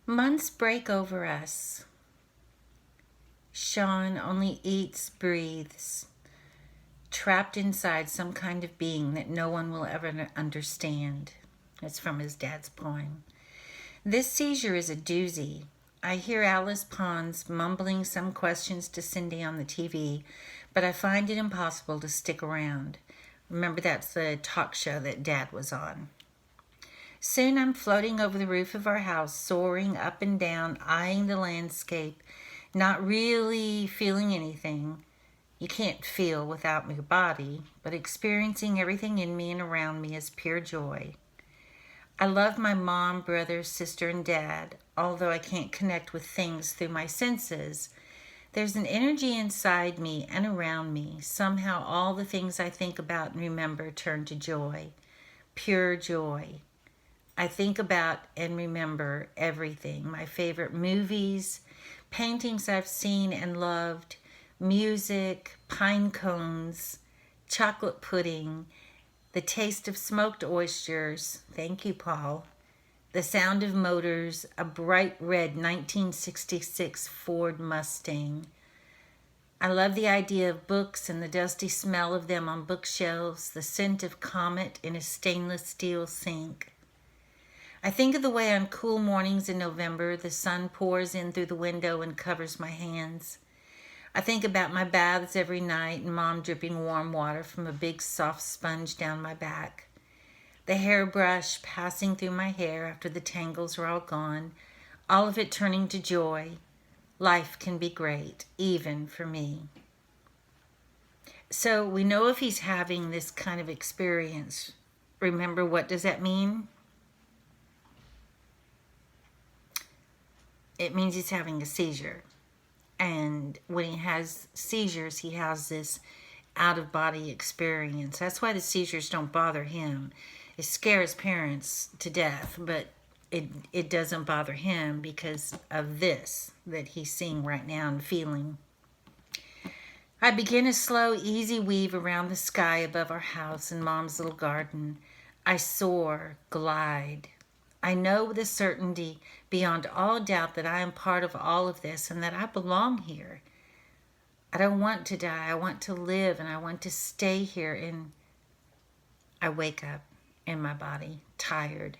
Months break over us. Sean only eats, breathes, trapped inside some kind of being that no one will ever understand. It's from his dad's poem. This seizure is a doozy. I hear Alice Pons mumbling some questions to Cindy on the TV, but I find it impossible to stick around. Remember, that's the talk show that Dad was on. Soon I'm floating over the roof of our house, soaring up and down, eyeing the landscape, not really feeling anything. You can't feel without your body, but experiencing everything in me and around me is pure joy. I love my mom, brother, sister, and dad, although I can't connect with things through my senses. There's an energy inside me and around me. Somehow all the things I think about and remember turn to joy, pure joy. I think about and remember everything. My favorite movies, paintings I've seen and loved, music, pine cones, chocolate pudding, the taste of smoked oysters. Thank you, Paul. The sound of motors, a bright red 1966 Ford Mustang. I love the idea of books and the dusty smell of them on bookshelves, the scent of Comet in a stainless steel sink. I think of the way on cool mornings in November the sun pours in through the window and covers my hands. I think about my baths every night and Mom dripping warm water from a big soft sponge down my back. The hairbrush passing through my hair after the tangles are all gone, all of it turning to joy. Life can be great, even for me. So we know if he's having this kind of experience. Remember, what does that mean? It means he's having a seizure. And when he has seizures, he has this out-of-body experience. That's why the seizures don't bother him. It scares parents to death, but it doesn't bother him because of this that he's seeing right now and feeling. I begin a slow, easy weave around the sky above our house and Mom's little garden. I soar, glide. I know with a certainty beyond all doubt that I am part of all of this and that I belong here. I don't want to die. I want to live and I want to stay here. And I wake up in my body, tired.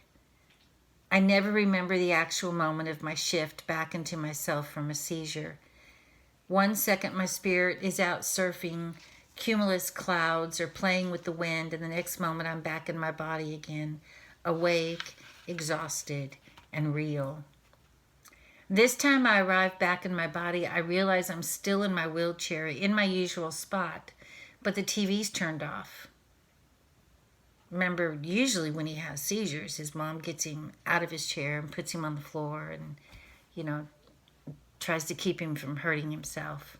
I never remember the actual moment of my shift back into myself from a seizure. 1 second my spirit is out surfing cumulus clouds or playing with the wind, and the next moment I'm back in my body again, awake, exhausted, and real. This time I arrive back in my body, I realize I'm still in my wheelchair, in my usual spot, but the TV's turned off. Remember, usually when he has seizures, his mom gets him out of his chair and puts him on the floor and, tries to keep him from hurting himself.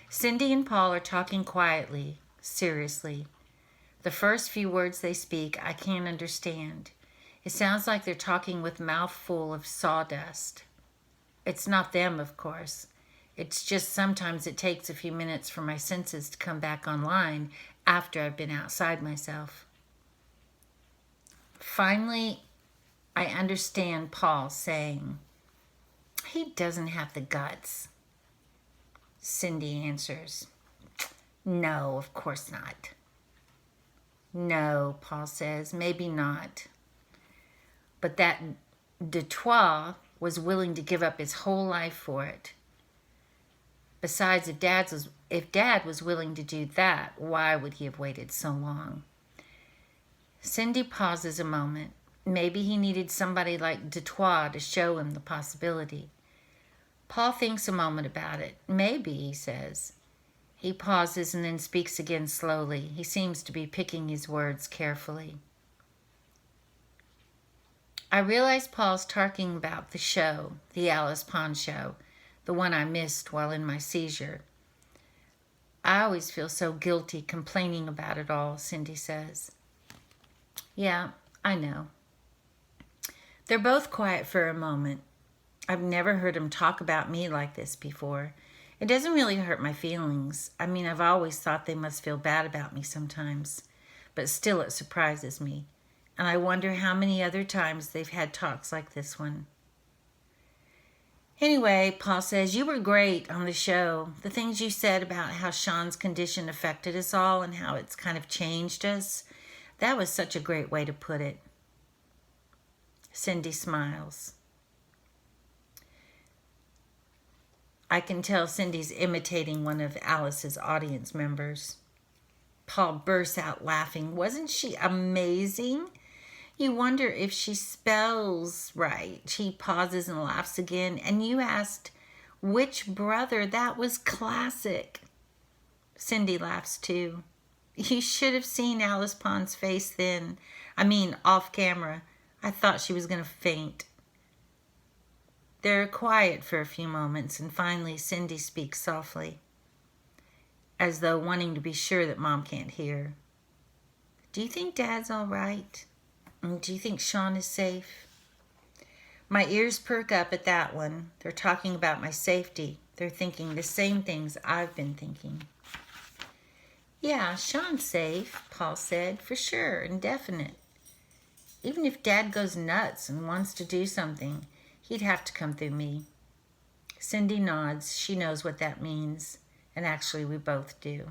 Cindy and Paul are talking quietly, seriously. The first few words they speak, I can't understand. It sounds like they're talking with mouth full of sawdust. It's not them, of course. It's just sometimes it takes a few minutes for my senses to come back online after I've been outside myself. Finally, I understand Paul saying, "He doesn't have the guts." Cindy answers, "No, of course not." "No," Paul says, "maybe not. But that Detroit was willing to give up his whole life for it. Besides, if Dad was willing to do that, why would he have waited so long?" Cindy pauses a moment. Maybe he needed somebody like Detroit to show him the possibility. Paul thinks a moment about it. "Maybe," he says. He pauses and then speaks again slowly. He seems to be picking his words carefully. I realize Paul's talking about the show, the Alice Pons show, the one I missed while in my seizure. "I always feel so guilty complaining about it all," Cindy says. "Yeah, I know." They're both quiet for a moment. I've never heard him talk about me like this before. It doesn't really hurt my feelings. I mean, I've always thought they must feel bad about me sometimes, but still it surprises me. And I wonder how many other times they've had talks like this one. Anyway, Paul says, you were great on the show. The things you said about how Sean's condition affected us all and how it's kind of changed us, that was such a great way to put it. Cindy smiles. I can tell Cindy's imitating one of Alice's audience members. Paul bursts out laughing. Wasn't she amazing? You wonder if she spells right. She pauses and laughs again. And you asked, which brother? That was classic. Cindy laughs too. You should have seen Alice Pond's face then. Off camera. I thought she was going to faint. They're quiet for a few moments, and finally Cindy speaks softly, as though wanting to be sure that Mom can't hear. Do you think Dad's all right? And do you think Sean is safe? My ears perk up at that one. They're talking about my safety. They're thinking the same things I've been thinking. Yeah, Sean's safe, Paul said, for sure and definite. Even if Dad goes nuts and wants to do something, he'd have to come through me. Cindy nods. She knows what that means. And actually, we both do.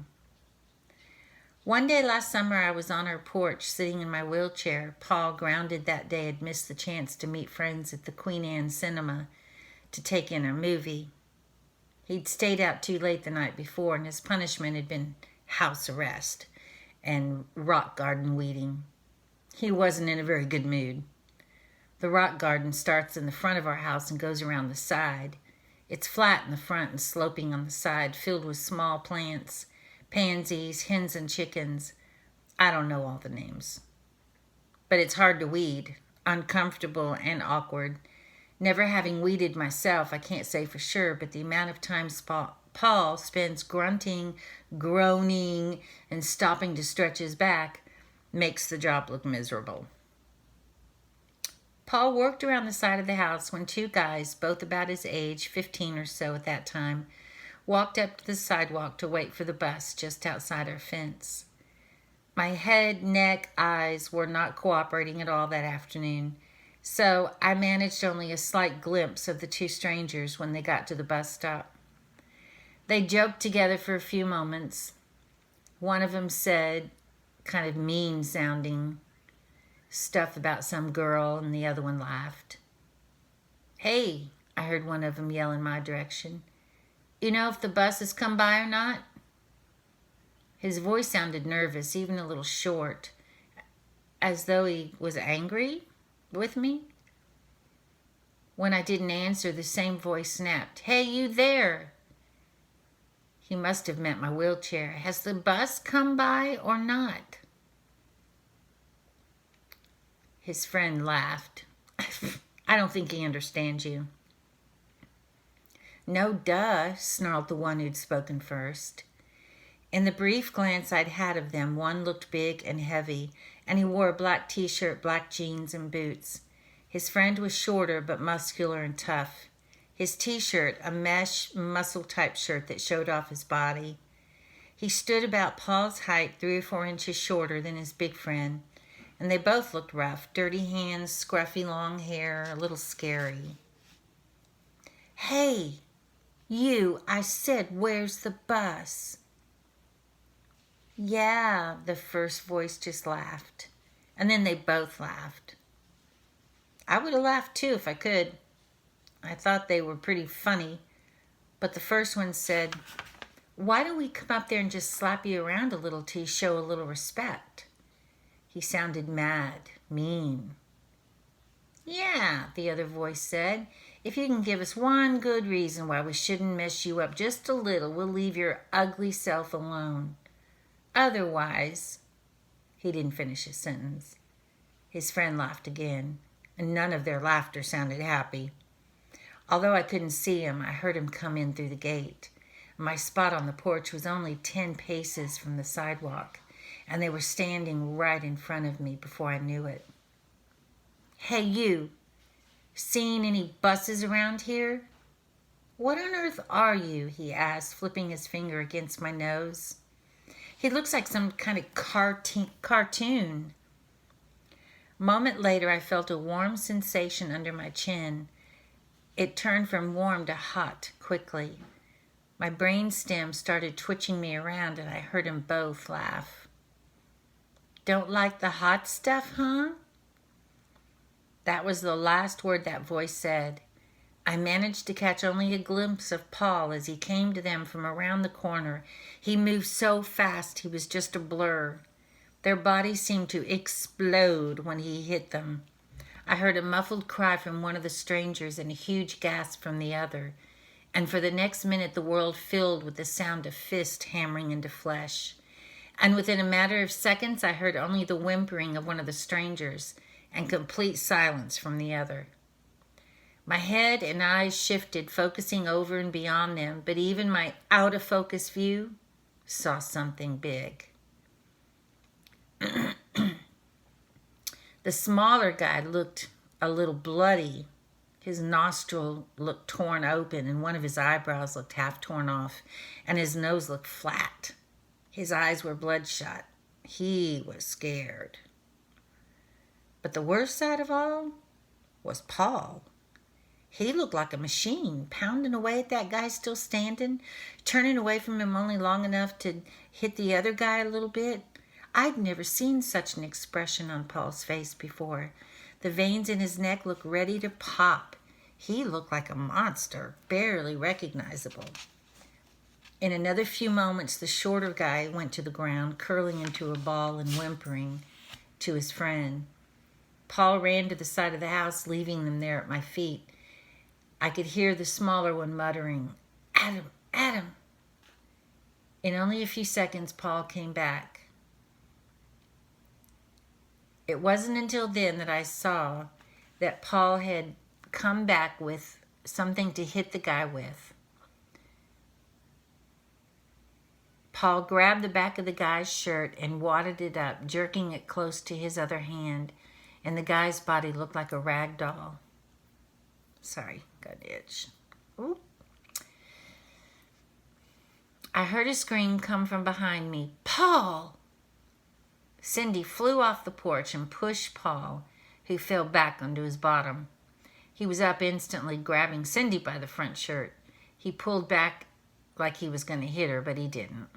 One day last summer, I was on our porch sitting in my wheelchair. Paul, grounded that day, had missed the chance to meet friends at the Queen Anne Cinema to take in a movie. He'd stayed out too late the night before, and his punishment had been house arrest and rock garden weeding. He wasn't in a very good mood. The rock garden starts in the front of our house and goes around the side. It's flat in the front and sloping on the side, filled with small plants, pansies, hens and chickens. I don't know all the names. But it's hard to weed, uncomfortable and awkward. Never having weeded myself, I can't say for sure, but the amount of time Paul spends grunting, groaning, and stopping to stretch his back makes the job look miserable. Paul worked around the side of the house when two guys, both about his age, 15 or so at that time, walked up to the sidewalk to wait for the bus just outside our fence. My head, neck, eyes were not cooperating at all that afternoon, so I managed only a slight glimpse of the two strangers when they got to the bus stop. They joked together for a few moments. One of them said, kind of mean-sounding stuff about some girl, and the other one laughed. Hey, I heard one of them yell in my direction. You know if the bus has come by or not? His voice sounded nervous, even a little short, as though he was angry with me. When I didn't answer, the same voice snapped, Hey, you there! He must have meant my wheelchair. Has the bus come by or not? His friend laughed. I don't think he understands you. No, duh, snarled the one who'd spoken first. In the brief glance I'd had of them, one looked big and heavy, and he wore a black t-shirt, black jeans, and boots. His friend was shorter but muscular and tough. His t-shirt, a mesh muscle-type shirt that showed off his body. He stood about Paul's height, 3 or 4 inches shorter than his big friend. And they both looked rough, dirty hands, scruffy long hair, a little scary. Hey, you, I said, where's the bus? Yeah, the first voice just laughed. And then they both laughed. I would have laughed too if I could. I thought they were pretty funny. But the first one said, why don't we come up there and just slap you around a little to show a little respect? He sounded mad, mean. Yeah, the other voice said, if you can give us one good reason why we shouldn't mess you up just a little, we'll leave your ugly self alone. Otherwise, he didn't finish his sentence. His friend laughed again, and none of their laughter sounded happy. Although I couldn't see him, I heard him come in through the gate. My spot on the porch was only 10 paces from the sidewalk, and they were standing right in front of me before I knew it. Hey, you, seen any buses around here? What on earth are you? He asked, flipping his finger against my nose. He looks like some kind of cartoon. A moment later, I felt a warm sensation under my chin. It turned from warm to hot quickly. My brain stem started twitching me around and I heard them both laugh. Don't like the hot stuff, huh? That was the last word that voice said. I managed to catch only a glimpse of Paul as he came to them from around the corner. He moved so fast he was just a blur. Their bodies seemed to explode when he hit them. I heard a muffled cry from one of the strangers and a huge gasp from the other. And for the next minute the world filled with the sound of fist hammering into flesh. And within a matter of seconds I heard only the whimpering of one of the strangers and complete silence from the other. My head and eyes shifted, focusing over and beyond them, but even my out-of-focus view saw something big. The smaller guy looked a little bloody. His nostril looked torn open, and one of his eyebrows looked half torn off, and his nose looked flat. His eyes were bloodshot. He was scared. But the worst side of all was Paul. He looked like a machine, pounding away at that guy still standing, turning away from him only long enough to hit the other guy a little bit. I'd never seen such an expression on Paul's face before. The veins in his neck looked ready to pop. He looked like a monster, barely recognizable. In another few moments, the shorter guy went to the ground, curling into a ball and whimpering to his friend. Paul ran to the side of the house, leaving them there at my feet. I could hear the smaller one muttering, "Adam, Adam." In only a few seconds, Paul came back. It wasn't until then that I saw that Paul had come back with something to hit the guy with. Paul grabbed the back of the guy's shirt and wadded it up, jerking it close to his other hand, and the guy's body looked like a rag doll. Sorry, got an itch. Ooh. I heard a scream come from behind me. "Paul!" Cindy flew off the porch and pushed Paul, who fell back onto his bottom. He was up instantly, grabbing Cindy by the front shirt. He pulled back like he was going to hit her, but he didn't.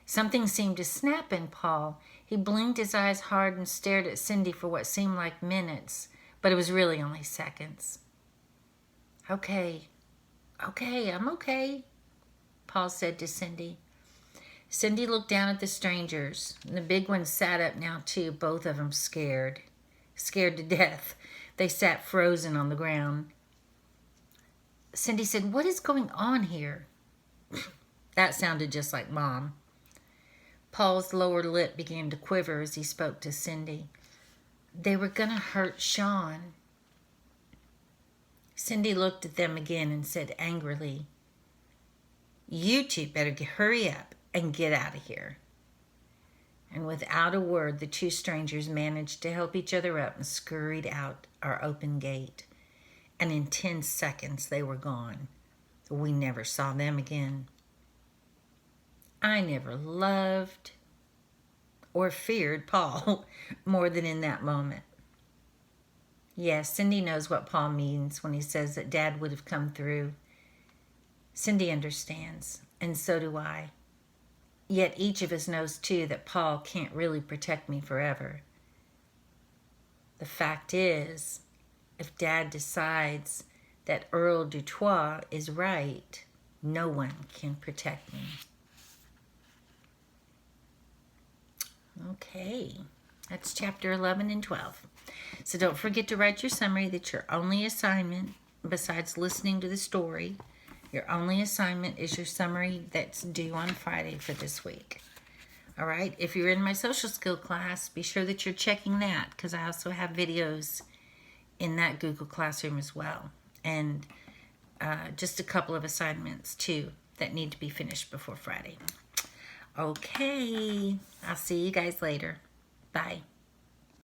Something seemed to snap in Paul. He blinked his eyes hard and stared at Cindy for what seemed like minutes, but it was really only seconds. Okay, I'm okay, Paul said to Cindy. Cindy looked down at the strangers, and the big one sat up now too, both of them scared to death. They sat frozen on the ground. Cindy said, "What is going on here?" That sounded just like Mom. Paul's lower lip began to quiver as he spoke to Cindy. "They were going to hurt Sean." Cindy looked at them again and said angrily, "You two better hurry up and get out of here." And without a word, the two strangers managed to help each other up and scurried out our open gate. And in 10 seconds, they were gone. We never saw them again. I never loved or feared Paul more than in that moment. Yes, Cindy knows what Paul means when he says that Dad would have come through. Cindy understands, and so do I. Yet each of us knows, too, that Paul can't really protect me forever. The fact is, if Dad decides that Earl Dutoit is right, no one can protect me. Okay, that's chapter 11 and 12. So don't forget to write your summary. That's your only assignment besides listening to the story. Your only assignment is your summary that's due on Friday for this week. All right, if you're in my social skill class, be sure that you're checking that because I also have videos in that Google Classroom as well. And just a couple of assignments, too, that need to be finished before Friday. Okay, I'll see you guys later. Bye.